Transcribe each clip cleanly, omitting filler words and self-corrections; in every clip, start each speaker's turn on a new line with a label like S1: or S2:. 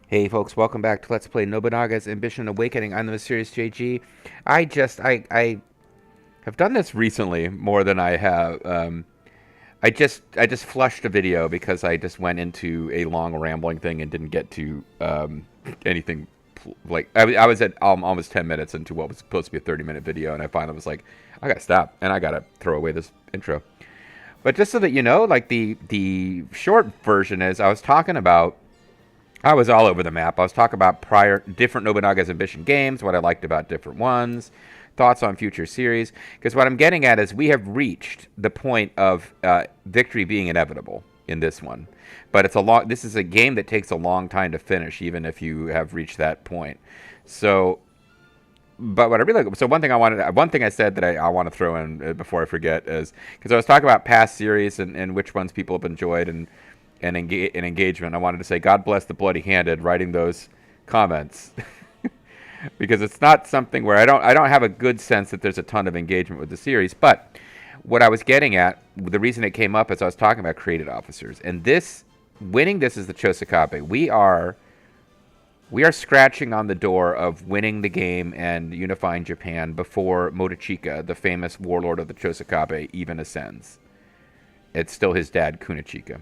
S1: Hey folks, welcome back to Let's Play Nobunaga's Ambition Awakening. I'm the Mysterious JG. I have done this recently more than I have. I just flushed a video because I just went into a long rambling thing and didn't get to anything. I was at almost 10 minutes into what was supposed to be a 30-minute video, and I finally was like, I gotta stop and I gotta throw away this intro. But just so that you know, like the short version is, I was all over the map. I was talking about different Nobunaga's Ambition games, what I liked about different ones, thoughts on future series. Because what I'm getting at is we have reached the point of victory being inevitable in this one. But this is a game that takes a long time to finish, even if you have reached that point. So, but what I really so one thing I said that I want to throw in before I forget is because I was talking about past series and which ones people have enjoyed and engagement. I wanted to say, God bless the bloody-handed writing those comments, because it's not something where I don't have a good sense that there's a ton of engagement with the series. But what I was getting at, the reason it came up is I was talking about created officers, and winning this is the Chosakabe. We are scratching on the door of winning the game and unifying Japan before Motochika, the famous warlord of the Chosakabe, even ascends. It's still his dad, Kunachika.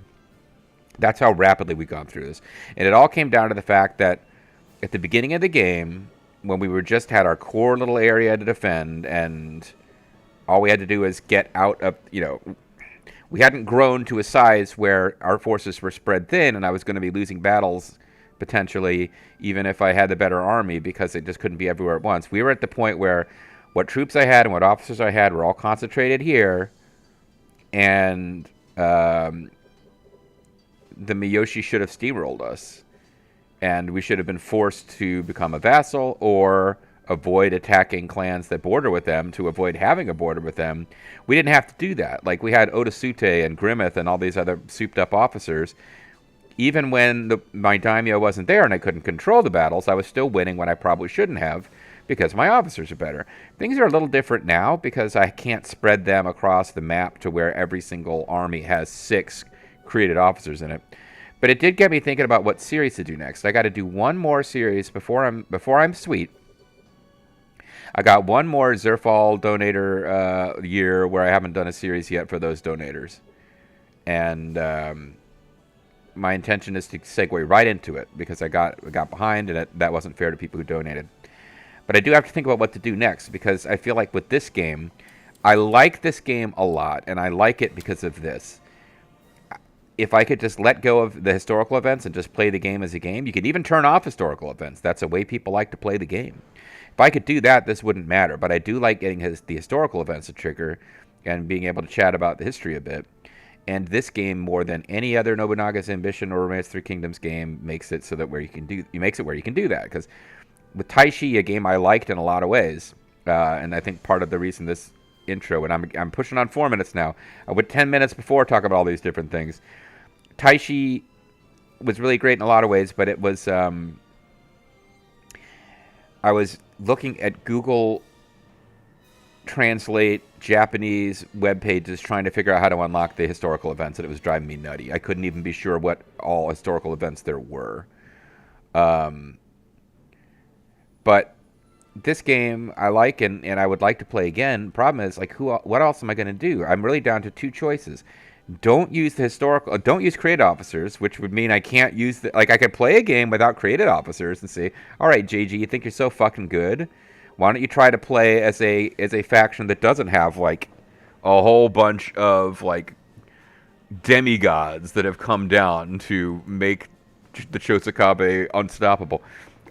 S1: That's how rapidly we've gone through this. And it all came down to the fact that at the beginning of the game, when we just had our core little area to defend, and all we had to do was get out of, we hadn't grown to a size where our forces were spread thin, and I was going to be losing battles potentially, even if I had the better army, because it just couldn't be everywhere at once. We were at the point where what troops I had and what officers I had were all concentrated here, and the Miyoshi should have steamrolled us, and we should have been forced to become a vassal or avoid attacking clans that border with them to avoid having a border with them. We didn't have to do that. Like, we had Odasute and Grimith and all these other souped-up officers. Even when my daimyo wasn't there and I couldn't control the battles, I was still winning when I probably shouldn't have, because my officers are better. Things are a little different now because I can't spread them across the map to where every single army has 6 created officers in it. But it did get me thinking about what series to do next. I got to do one more series before I'm sweet. I got one more Zerfall donator year where I haven't done a series yet for those donators, and my intention is to segue right into it because I got behind, and that wasn't fair to people who donated. But I do have to think about what to do next, because I feel like with this game, I like this game a lot, and I like it because of this. If I could just let go of the historical events and just play the game as a game, you could even turn off historical events. That's a way people like to play the game. If I could do that, this wouldn't matter. But I do like getting the historical events to trigger and being able to chat about the history a bit. And this game, more than any other Nobunaga's Ambition or Romance Three Kingdoms game, makes it so that where you can do that. Because with Taishi, a game I liked in a lot of ways, and I think part of the reason this intro, and I'm pushing on 4 minutes now. I went 10 minutes before talking about all these different things. Taishi was really great in a lot of ways, but it was, I was looking at Google Translate Japanese web pages trying to figure out how to unlock the historical events, and it was driving me nutty. I couldn't even be sure what all historical events there were. But this game I like, and I would like to play again. Problem is, like, what else am I going to do? I'm really down to 2 choices. Don't use created officers, which would mean I can't use I could play a game without created officers and say, all right, JG, you think you're so fucking good? Why don't you try to play as a faction that doesn't have, like, a whole bunch of, like, demigods that have come down to make the Chosakabe unstoppable?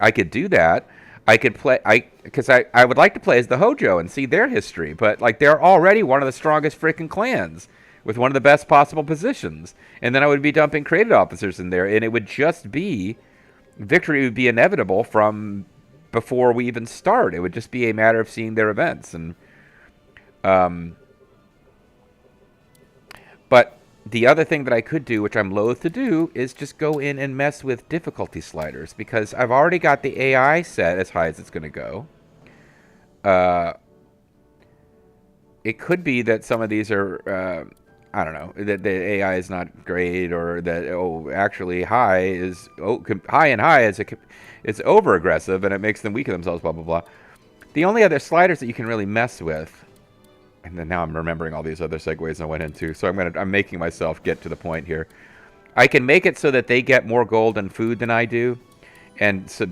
S1: I could do that. I could play, because I would like to play as the Hojo and see their history, but, like, they're already one of the strongest freaking clans with one of the best possible positions. And then I would be dumping created officers in there, and it would just be, victory would be inevitable from before we even start. It would just be a matter of seeing their events. And but the other thing that I could do, which I'm loath to do, is just go in and mess with difficulty sliders, because I've already got the AI set as high as it's going to go. It could be that some of these are I don't know, that the AI is not great, or that, actually high and high is it's over aggressive and it makes them weaken themselves, blah blah blah. The only other sliders that you can really mess with, and then now I'm remembering all these other segues I went into, so I'm making myself get to the point here. I can make it so that they get more gold and food than I do, and so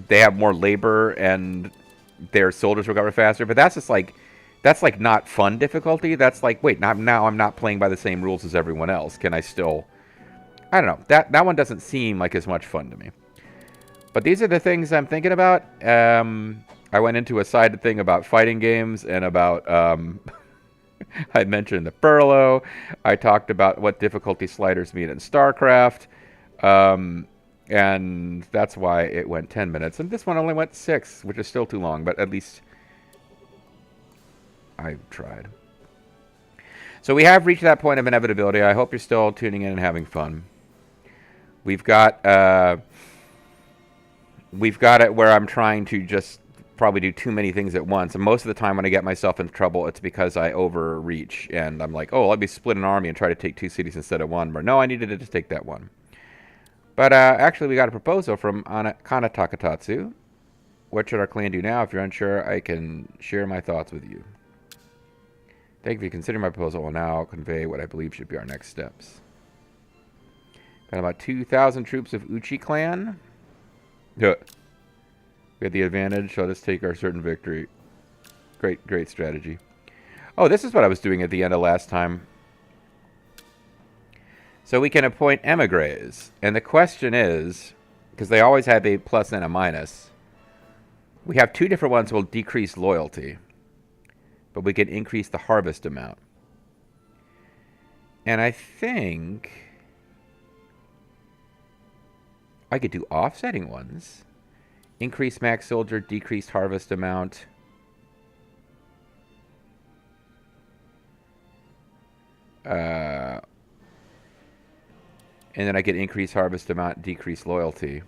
S1: they have more labor and their soldiers recover faster. But that's like not fun difficulty. That's like, wait, now I'm not playing by the same rules as everyone else. Can I still? I don't know. That one doesn't seem like as much fun to me. But these are the things I'm thinking about. I went into a sided thing about fighting games and about I mentioned the furlough. I talked about what difficulty sliders mean in StarCraft. And that's why it went 10 minutes. And this one only went 6, which is still too long, but at least I tried. So we have reached that point of inevitability. I hope you're still tuning in and having fun. We've got it where I'm trying to just probably do too many things at once. And most of the time when I get myself into trouble, it's because I overreach. And I'm like, let me split an army and try to take 2 cities instead of 1. But no, I needed to just take that one. But actually, we got a proposal from Kana Takatatsu. What should our clan do now? If you're unsure, I can share my thoughts with you. Thank you for considering my proposal. I will now convey what I believe should be our next steps. Got about 2,000 troops of Uchi clan. Yeah. We had the advantage, so let's take our certain victory. Great strategy. Oh, this is what I was doing at the end of last time. So we can appoint emigres. And the question is, because they always have a plus and a minus, we have 2 different ones that will decrease loyalty, but we can increase the harvest amount. And I think I could do offsetting ones. Increase max soldier, decreased harvest amount. And then I get increased harvest amount, decreased loyalty.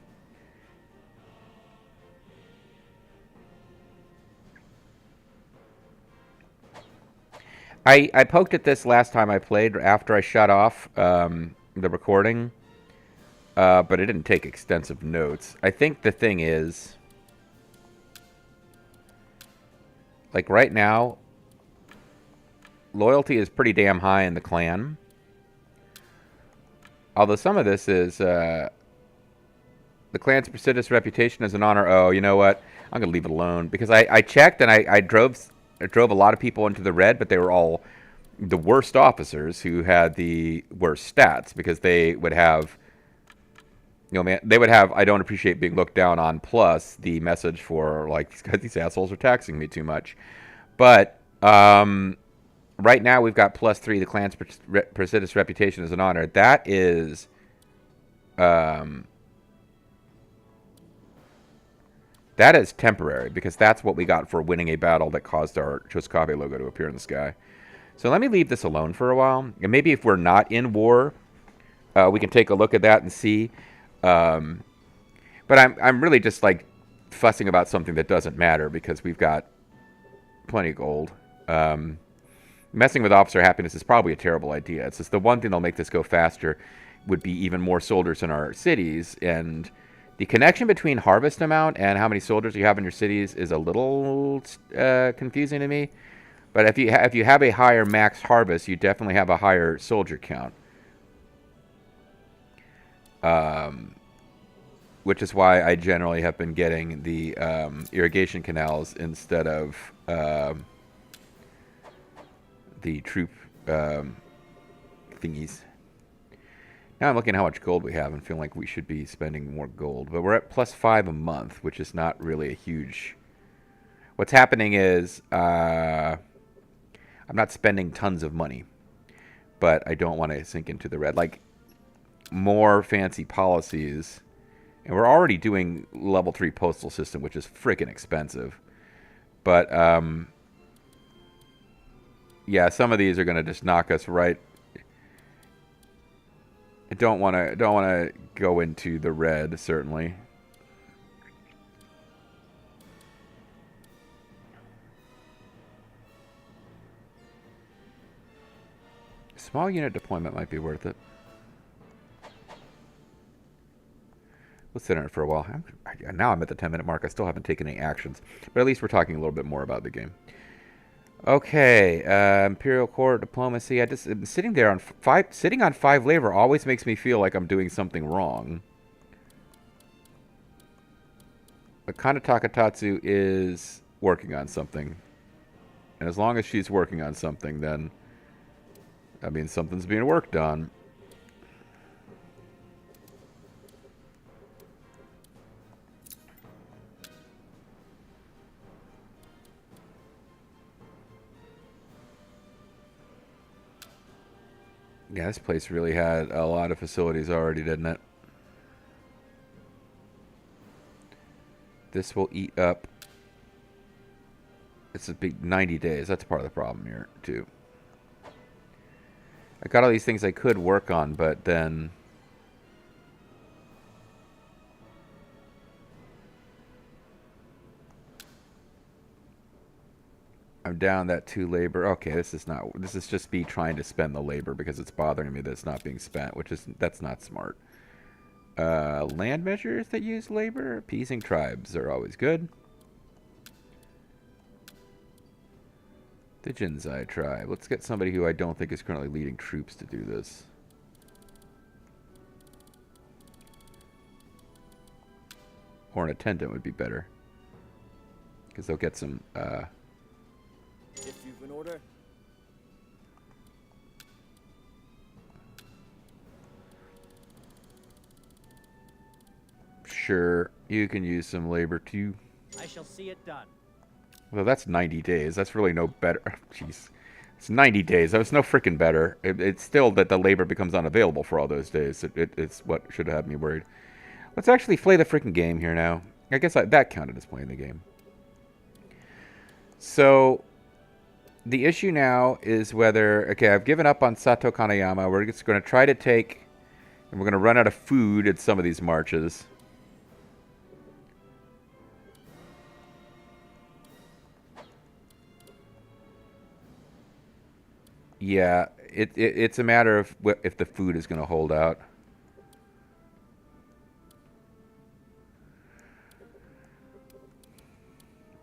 S1: I poked at this last time I played after I shut off the recording, but it didn't take extensive notes. I think the thing is, like right now, loyalty is pretty damn high in the clan. Although some of this is the clan's persistent reputation as an honor. Oh, you know what? I'm going to leave it alone. Because I checked and I drove a lot of people into the red, but they were all the worst officers who had the worst stats. Because they would have, they would have, I don't appreciate being looked down on, plus the message for, like, these assholes are taxing me too much. But right now, we've got +3, the clan's persistent reputation as an honor. That is, temporary, because that's what we got for winning a battle that caused our Choskabe logo to appear in the sky. So let me leave this alone for a while. And maybe if we're not in war, we can take a look at that and see. But I'm really just, like, fussing about something that doesn't matter, because we've got plenty of gold. Messing with officer happiness is probably a terrible idea. It's just the one thing that'll make this go faster would be even more soldiers in our cities. And the connection between harvest amount and how many soldiers you have in your cities is a little confusing to me. But if you have a higher max harvest, you definitely have a higher soldier count. Which is why I generally have been getting the irrigation canals instead of the troop thingies. Now I'm looking at how much gold we have and feeling like we should be spending more gold. But we're at +5 a month, which is not really a huge... What's happening is I'm not spending tons of money, but I don't want to sink into the red. Like, more fancy policies. And we're already doing level 3 postal system, which is freaking expensive. But, yeah, some of these are going to just knock us right. I don't want to go into the red, certainly. Small unit deployment might be worth it. We'll sit on it for a while. Now I'm at the 10-minute mark. I still haven't taken any actions. But at least we're talking a little bit more about the game. Okay, Imperial Court diplomacy. Sitting there on sitting on 5 labor always makes me feel like I'm doing something wrong. But Kana Takatatsu is working on something. And as long as she's working on something, then that means something's being worked on. Yeah, this place really had a lot of facilities already, didn't it? This will eat up. It's a big 90 days. That's part of the problem here, too. I got all these things I could work on, but then... I'm down that 2 labor. Okay, this is just me trying to spend the labor because it's bothering me that it's not being spent, that's not smart. Land measures that use labor, appeasing tribes are always good. The Jinzai tribe. Let's get somebody who I don't think is currently leading troops to do this. Or an attendant would be better. Because they'll get some,
S2: If you've an order.
S1: Sure, you can use some labor too.
S2: I shall see it done.
S1: Well, that's 90 days. That's really no better. Jeez. It's 90 days. That was no freaking better. It's still that the labor becomes unavailable for all those days. It's what should have me worried. Let's actually play the freaking game here now. I guess that counted as playing the game. So, the issue now is whether... Okay, I've given up on Sato Kanayama. We're just going to try to take... And we're going to run out of food at some of these marches. Yeah, it's a matter of if the food is going to hold out.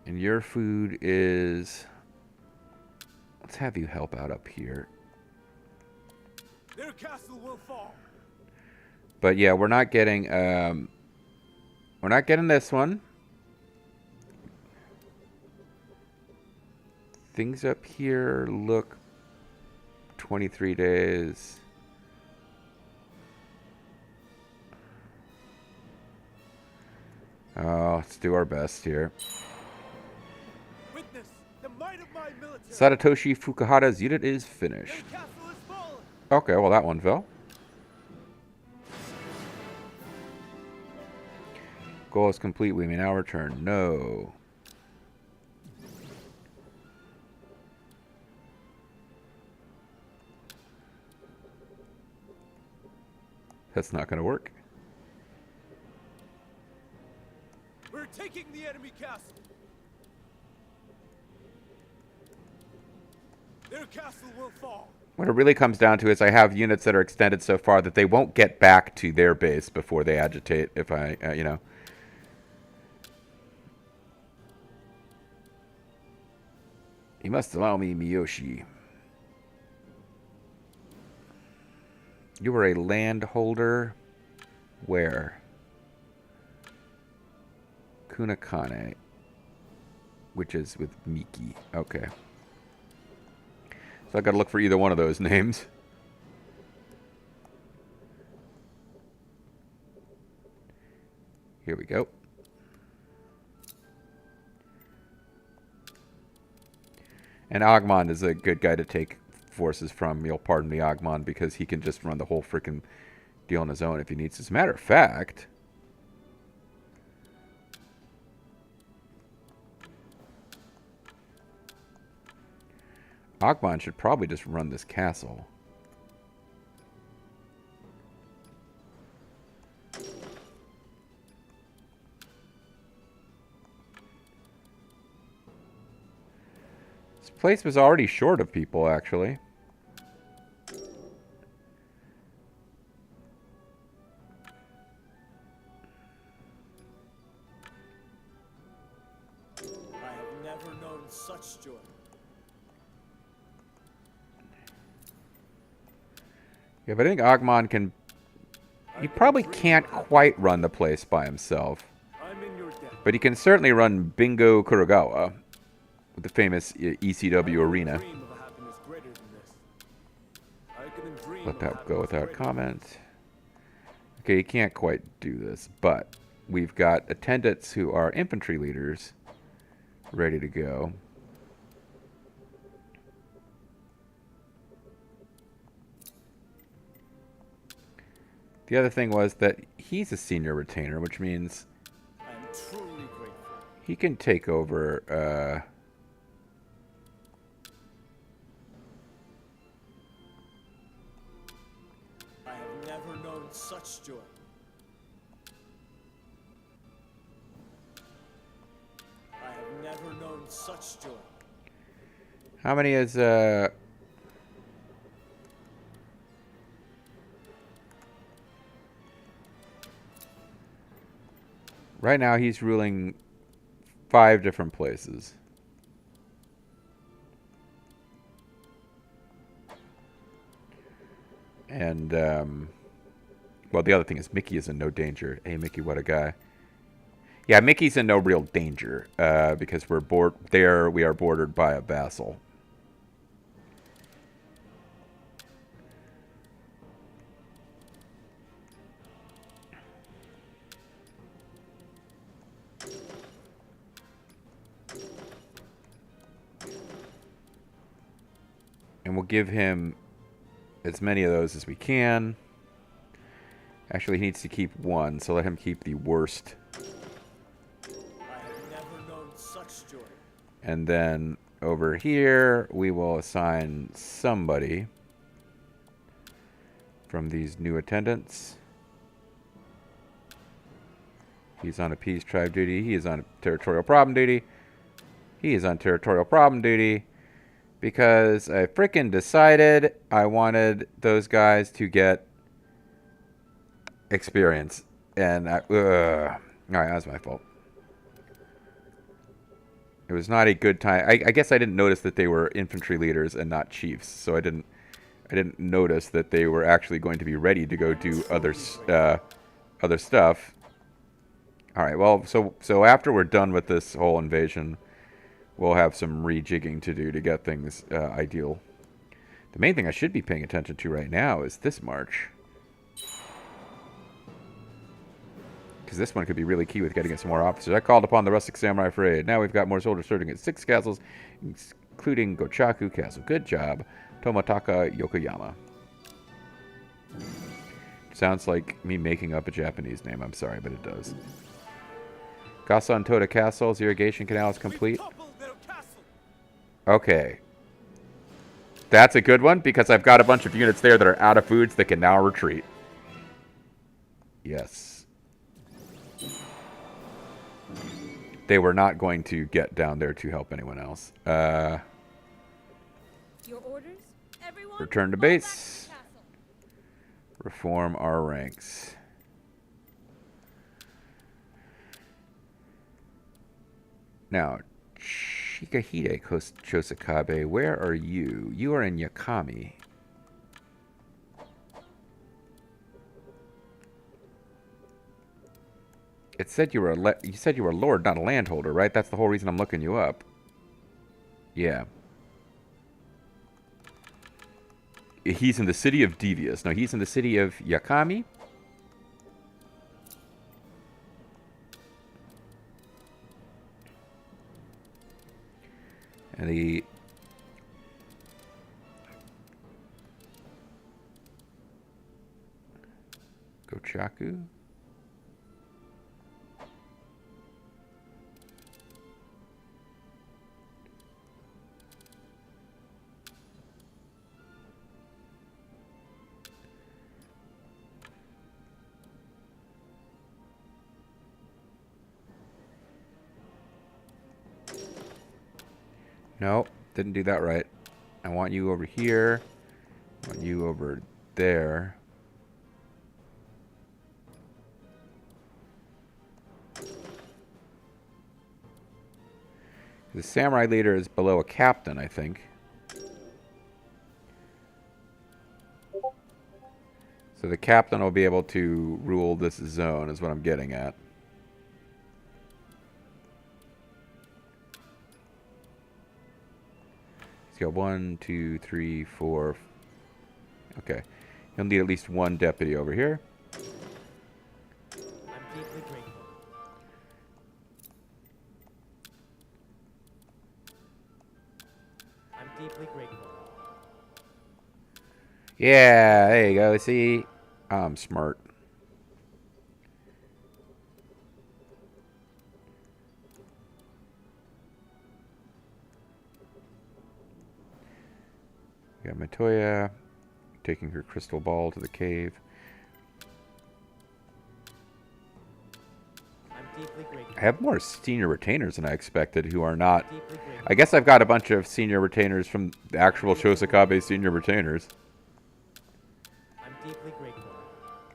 S1: And your food is... Let's have you help out up here.
S2: Their castle will fall.
S1: But yeah, we're not getting this one. Things up here look 23 days. Oh, let's do our best here.
S2: Witness the might of my military.
S1: Sadatoshi Fukuhara's unit is finished.
S2: Their castle is fallen.
S1: Okay, well that one fell. Goal is complete. We may now return. No. That's not going to work.
S2: We're taking the enemy castle. Their castle will fall.
S1: What it really comes down to is I have units that are extended so far that they won't get back to their base before they agitate. If I, you know. You must allow me, Miyoshi. You were a landholder. Where? Kunakane. Which is with Miki. Okay. So I gotta look for either one of those names. Here we go. And Agmon is a good guy to take forces from. You'll pardon me, Agmon, because he can just run the whole freaking deal on his own if he needs to. As a matter of fact, Agmon should probably just run this castle. This place was already short of people, actually.
S2: such joy.
S1: Yeah, but I think Agumon can... He probably can't quite run the place by himself.
S2: I'm in your debt.
S1: But he can certainly run Bingo Kurogawa with the famous ECW arena.
S2: Dream of a happiness greater than this. I couldn't dream
S1: Let
S2: of
S1: that go
S2: happiness
S1: without
S2: greater than
S1: comment. Okay, he can't quite do this, but we've got attendants who are infantry leaders ready to go. The other thing was that he's a senior retainer, which means
S2: I'm truly grateful.
S1: he can take over.
S2: I have never known such joy. I have never known such joy.
S1: How many is right now he's ruling 5 different places. And well, the other thing is Mickey is in no danger. Hey Mickey, what a guy. Yeah, Mickey's in no real danger because we are bordered by a vassal. And we'll give him as many of those as we can. Actually, he needs to keep 1, so let him keep the worst.
S2: I have never known such joy.
S1: And then over here, we will assign somebody from these new attendants. He's on appease tribe duty. He is on territorial problem duty. He is on territorial problem duty. Because I frickin' decided I wanted those guys to get experience. And alright, that was my fault. It was not a good time. I guess I didn't notice that they were infantry leaders and not chiefs. So I didn't notice that they were actually going to be ready to go do other stuff. Alright, well, so after we're done with this whole invasion, we'll have some rejigging to do to get things ideal. The main thing I should be paying attention to right now is this march. Because this one could be really key with getting us some more officers. I called upon the rustic samurai for aid. Now we've got more soldiers starting at 6 castles, including Gochaku Castle. Good job, Tomataka Yokoyama. Sounds like me making up a Japanese name. I'm sorry, but it does. Gasan Toda Castle's irrigation canal is complete. Okay. That's a good one, because I've got a bunch of units there that are out of foods that can now retreat. Yes. They were not going to get down there to help anyone else.
S3: Your orders? Everyone,
S1: Return to
S3: fall back
S1: base.
S3: the castle.
S1: Reform our ranks. Now, Shikahide Chosakabe, where are you? You are in Yakami. It said you were you said you were a lord, not a landholder, right? That's the whole reason I'm looking you up. Yeah. He's in the city of Devious. No, he's in the city of Yakami. And the Gochaku. No, didn't do that right. I want you over here. I want you over there. The samurai leader is below a captain, I think. So the captain will be able to rule this zone, is what I'm getting at. He's got 1, 2, 3, 4. Okay. He'll need at least one deputy over here.
S2: I'm deeply grateful. I'm deeply grateful.
S1: Yeah, there you go. See? I'm smart. Got Matoya taking her crystal ball to the cave.
S2: I'm deeply grateful.
S1: I have more senior retainers than I expected who are not.
S2: Deeply grateful.
S1: I guess I've got a bunch of senior retainers from the actual Shosakabe senior retainers.
S2: I'm deeply grateful.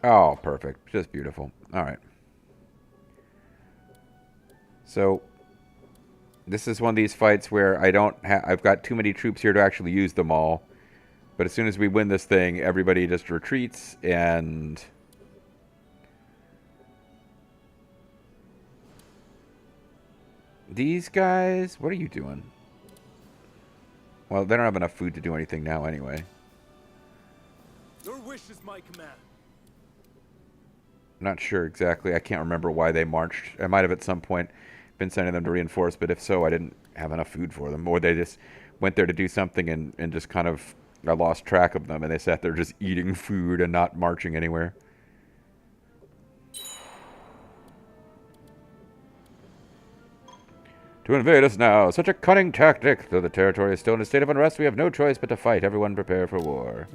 S1: Oh, perfect. Just beautiful. All right. So, this is one of these fights where I've got too many troops here to actually use them all. But as soon as we win this thing, everybody just retreats and... These guys, what are you doing? Well, they don't have enough food to do anything now anyway.
S2: Your wish is my command.
S1: I'm not sure exactly. I can't remember why they marched. I might have at some point been sending them to reinforce, but if so, I didn't have enough food for them. Or they just went there to do something and just kind of... I lost track of them, and they sat there just eating food and not marching anywhere. To invade us now. Such a cunning tactic. Though the territory is still in a state of unrest, we have no choice but to fight. Everyone prepare for war.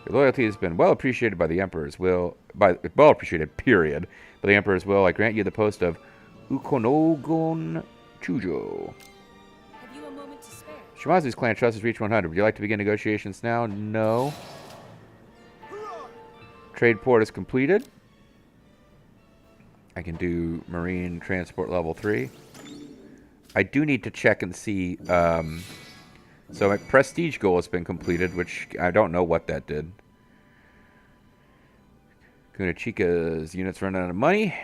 S1: Your loyalty has been well appreciated by the Emperor's will. Well appreciated, period. By the Emperor's will, I grant you the post of Ukonogon Chujo.
S3: Have you a moment to spare?
S1: Shimazu's clan trust has reached 100. Would you like to begin negotiations now? No. Trade port is completed. I can do marine transport level 3. I do need to check and see. So my prestige goal has been completed, which I don't know what that did. Kunachika's units running out of money.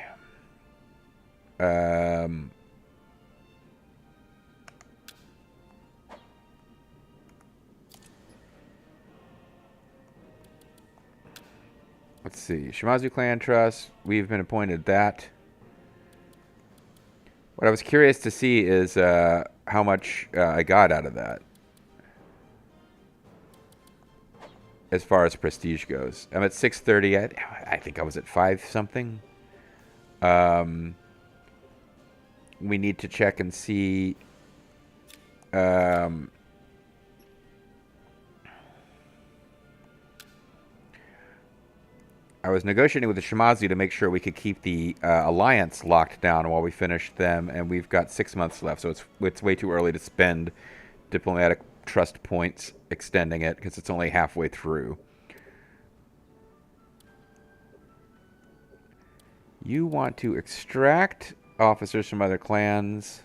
S1: Let's see. Shimazu Clan Trust. We've been appointed that. What I was curious to see is how much I got out of that. As far as prestige goes. I'm at 630. I think I was at 5 something. We need to check and see... I was negotiating with the Shimazu to make sure we could keep the alliance locked down while we finish them, and we've got 6 months left, so it's way too early to spend diplomatic trust points extending it, because it's only halfway through. You want to extract officers from other clans.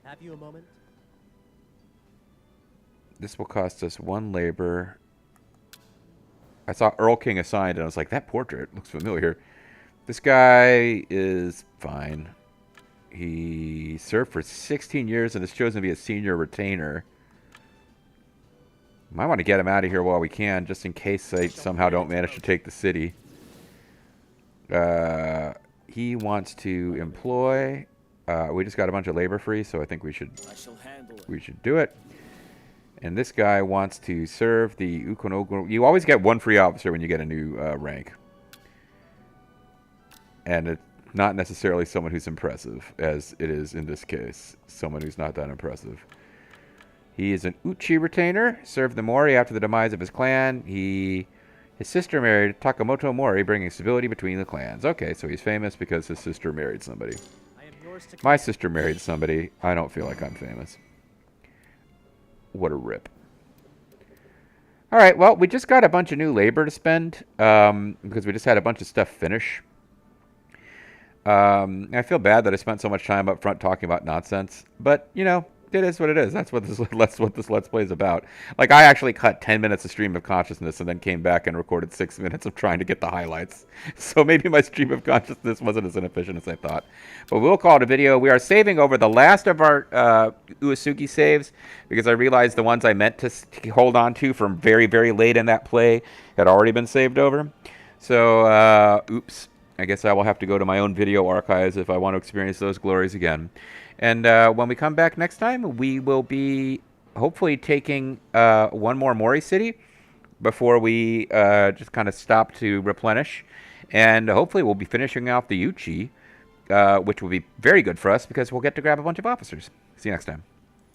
S2: Have you a moment?
S1: This will cost us 1 labor. I saw Earl King assigned, and I was like, that portrait looks familiar. This guy is fine. He served for 16 years and is chosen to be a senior retainer. Might want to get him out of here while we can, just in case they somehow don't manage to take the city. He wants to employ... we just got a bunch of labor free, so I think we should do it. And this guy wants to serve the Ukonogo. You always get 1 free officer when you get a new rank. And it's not necessarily someone who's impressive, as it is in this case. Someone who's not that impressive. He is an Uchi retainer. Served the Mori after the demise of his clan. His sister married Takamoto Mori, bringing stability between the clans. Okay, so he's famous because his sister married somebody.
S2: I am yours to
S1: My sister married somebody. I don't feel like I'm famous. What a rip. Alright, well, we just got a bunch of new labor to spend, because we just had a bunch of stuff finish. I feel bad that I spent so much time up front talking about nonsense, but you know, it is what it is. That's what this Let's Play is about. Like I actually cut 10 minutes of stream of consciousness and then came back and recorded 6 minutes of trying to get the highlights. So maybe my stream of consciousness wasn't as inefficient as I thought. But we'll call it a video. We are saving over the last of our Uesugi saves because I realized the ones I meant to hold on to from very, very late in that play had already been saved over. So, oops. I guess I will have to go to my own video archives if I want to experience those glories again. And when we come back next time, we will be hopefully taking one more Mori city before we just kind of stop to replenish. And hopefully we'll be finishing off the Uchi, which will be very good for us because we'll get to grab a bunch of officers. See you next time.